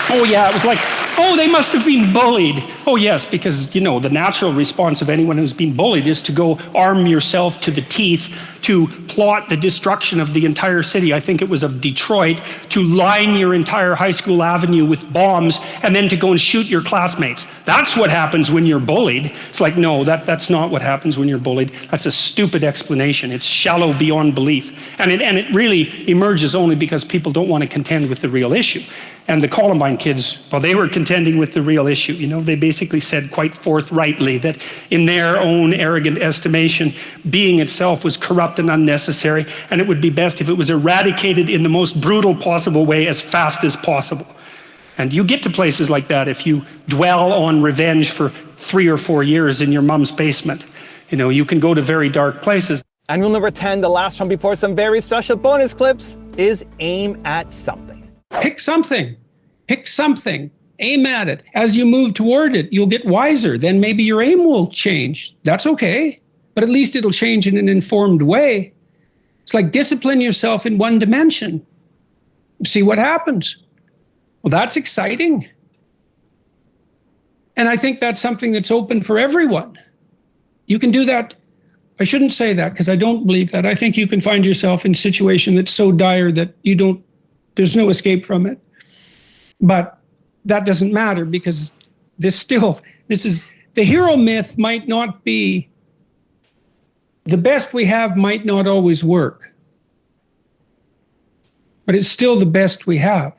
Speaker 8: Oh, yeah, it was like, oh, they must have been bullied. Oh, yes, because, you know, the natural response of anyone who's been bullied is to go arm yourself to the teeth to plot the destruction of the entire city. I think it was of Detroit, to line your entire high school avenue with bombs and then to go and shoot your classmates. That's what happens when you're bullied. It's like, no, that's not what happens when you're bullied. That's a stupid explanation. It's shallow beyond belief. And it really emerges only because people don't want to contend with the real issue. And the Columbine kids, well, they were contending with the real issue. You know, they basically said quite forthrightly that in their own arrogant estimation, being itself was corrupt and unnecessary, and it would be best if it was eradicated in the most brutal possible way as fast as possible. And you get to places like that if you dwell on revenge for 3 or 4 years in your mom's basement. You know, you can go to very dark places.
Speaker 6: And rule number 10, the last one before some very special bonus clips, is aim at something.
Speaker 8: Pick something. Pick something. Aim at it. As you move toward it, you'll get wiser. Then maybe your aim will change. That's okay. But at least it'll change in an informed way. It's like discipline yourself in one dimension. See what happens. Well, that's exciting. And I think that's something that's open for everyone. You can do that. I shouldn't say that because I don't believe that. I think you can find yourself in a situation that's so dire that there's no escape from it. But that doesn't matter because this is, the hero myth might not be, the best we have might not always work. But it's still the best we have.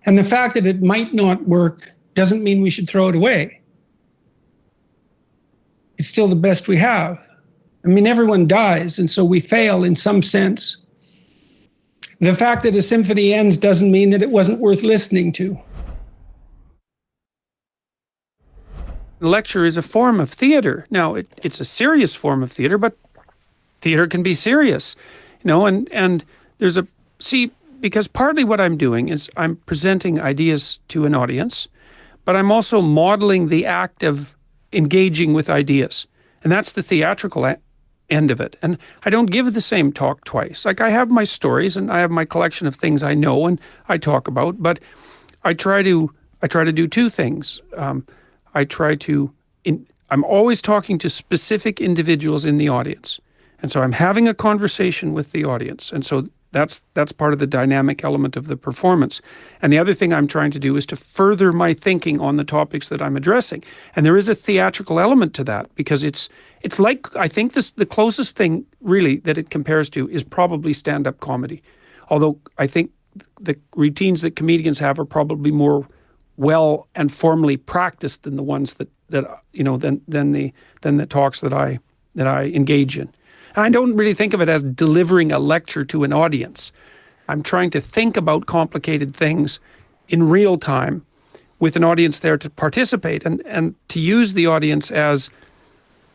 Speaker 11: And the fact that it might not work doesn't mean we should throw it away. It's still the best we have. I mean, everyone dies, and so we fail in some sense. The fact that a symphony ends doesn't mean that it wasn't worth listening to.
Speaker 8: The lecture is a form of theater. Now, it's a serious form of theater, but theater can be serious, and there's because partly what I'm doing is I'm presenting ideas to an audience, but I'm also modeling the act of engaging with ideas. And that's the theatrical end of it. And I don't give the same talk twice. Like, I have my stories and I have my collection of things I know and I talk about, but I try to do two things. I'm always talking to specific individuals in the audience. And so I'm having a conversation with the audience. And so that's part of the dynamic element of the performance. And the other thing I'm trying to do is to further my thinking on the topics that I'm addressing. And there is a theatrical element to that, because it's like, I think the closest thing really that it compares to is probably stand-up comedy. Although I think the routines that comedians have are probably more well and formally practiced than the ones than the talks that I engage in. And I don't really think of it as delivering a lecture to an audience. I'm trying to think about complicated things in real time with an audience there to participate and to use the audience as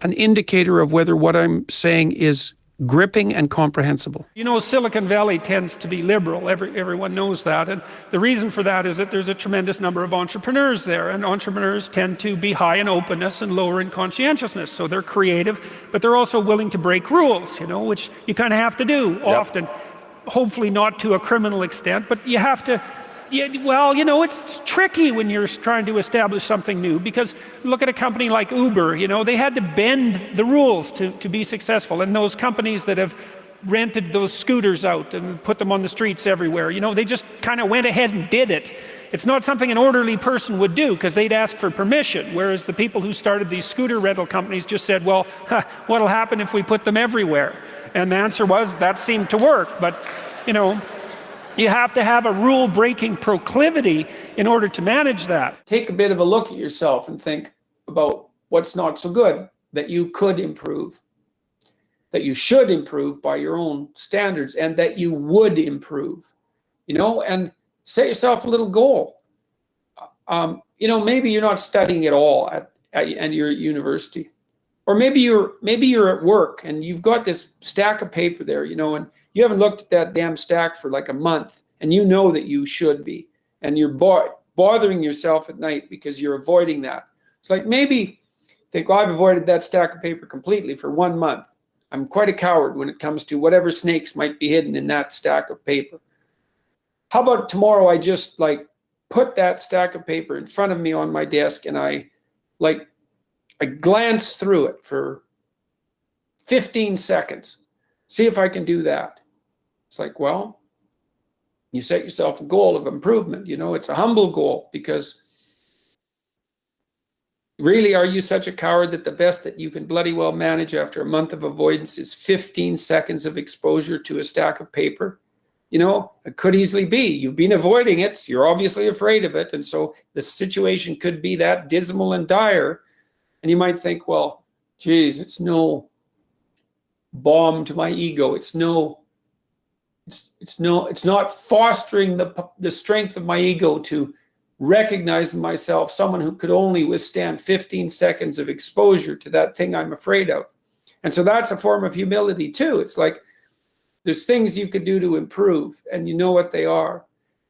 Speaker 8: an indicator of whether what I'm saying is gripping and comprehensible. Silicon Valley tends to be liberal. Everyone knows that. And the reason for that is that there's a tremendous number of entrepreneurs there. And entrepreneurs tend to be high in openness and lower in conscientiousness. So they're creative, but they're also willing to break rules, which you kind of have to do often. Hopefully not to a criminal extent, but you have to. It's tricky when you're trying to establish something new, because look at a company like Uber, they had to bend the rules to be successful. And those companies that have rented those scooters out and put them on the streets everywhere, they just kind of went ahead and did it. It's not something an orderly person would do, because they'd ask for permission, whereas the people who started these scooter rental companies just said, well, what'll happen if we put them everywhere? And the answer was, that seemed to work. But, you have to have a rule-breaking proclivity in order to manage that.
Speaker 5: Take a bit of a look at yourself and think about what's not so good that you could improve, that you should improve by your own standards, and that you would improve, and set yourself a little goal. Maybe you're not studying at all and you're at university, or maybe you're at work and you've got this stack of paper there, and you haven't looked at that damn stack for like a month, and you know that you should be, and you're bothering yourself at night because you're avoiding that. It's like, maybe think, well, I've avoided that stack of paper completely for 1 month. I'm quite a coward when it comes to whatever snakes might be hidden in that stack of paper. How about tomorrow I just put that stack of paper in front of me on my desk, and I glance through it for 15 seconds. See if I can do that. It's like, well, you set yourself a goal of improvement. It's a humble goal, because really, are you such a coward that the best that you can bloody well manage after a month of avoidance is 15 seconds of exposure to a stack of paper? It could easily be. You've been avoiding it. So you're obviously afraid of it. And so the situation could be that dismal and dire. And you might think, well, geez, it's no bomb to my ego. It's not fostering the strength of my ego to recognize in myself someone who could only withstand 15 seconds of exposure to that thing I'm afraid of. And so that's a form of humility too. It's like, there's things you could do to improve, and you know what they are.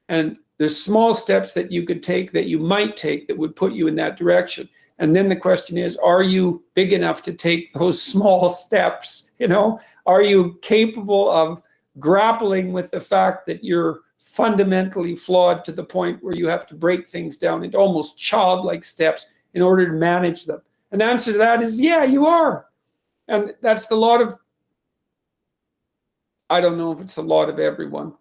Speaker 5: And there's small steps that you could take, that you might take, that would put you in that direction. And then the question is, are you big enough to take those small steps? Are you capable of grappling with the fact that you're fundamentally flawed to the point where you have to break things down into almost childlike steps in order to manage them? And the answer to that is, yeah, you are. And that's the lot of, I don't know if it's the lot of everyone.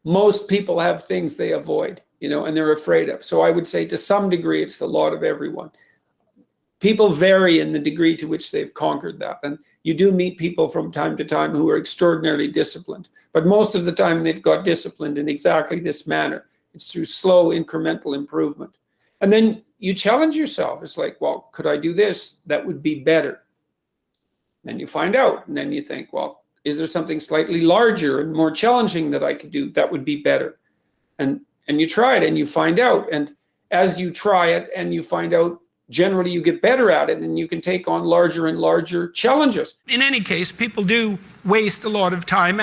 Speaker 5: Most people have things they avoid, and they're afraid of. So I would say to some degree, it's the lot of everyone. People vary in the degree to which they've conquered that. And you do meet people from time to time who are extraordinarily disciplined. But most of the time, they've got disciplined in exactly this manner. It's through slow incremental improvement. And then you challenge yourself. It's like, well, could I do this? That would be better. Then you find out, and then you think, well, is there something slightly larger and more challenging that I could do? That would be better. And you try it and you find out. And as you try it and you find out, generally you get better at it and you can take on larger and larger challenges.
Speaker 11: In any case, people do waste a lot of time.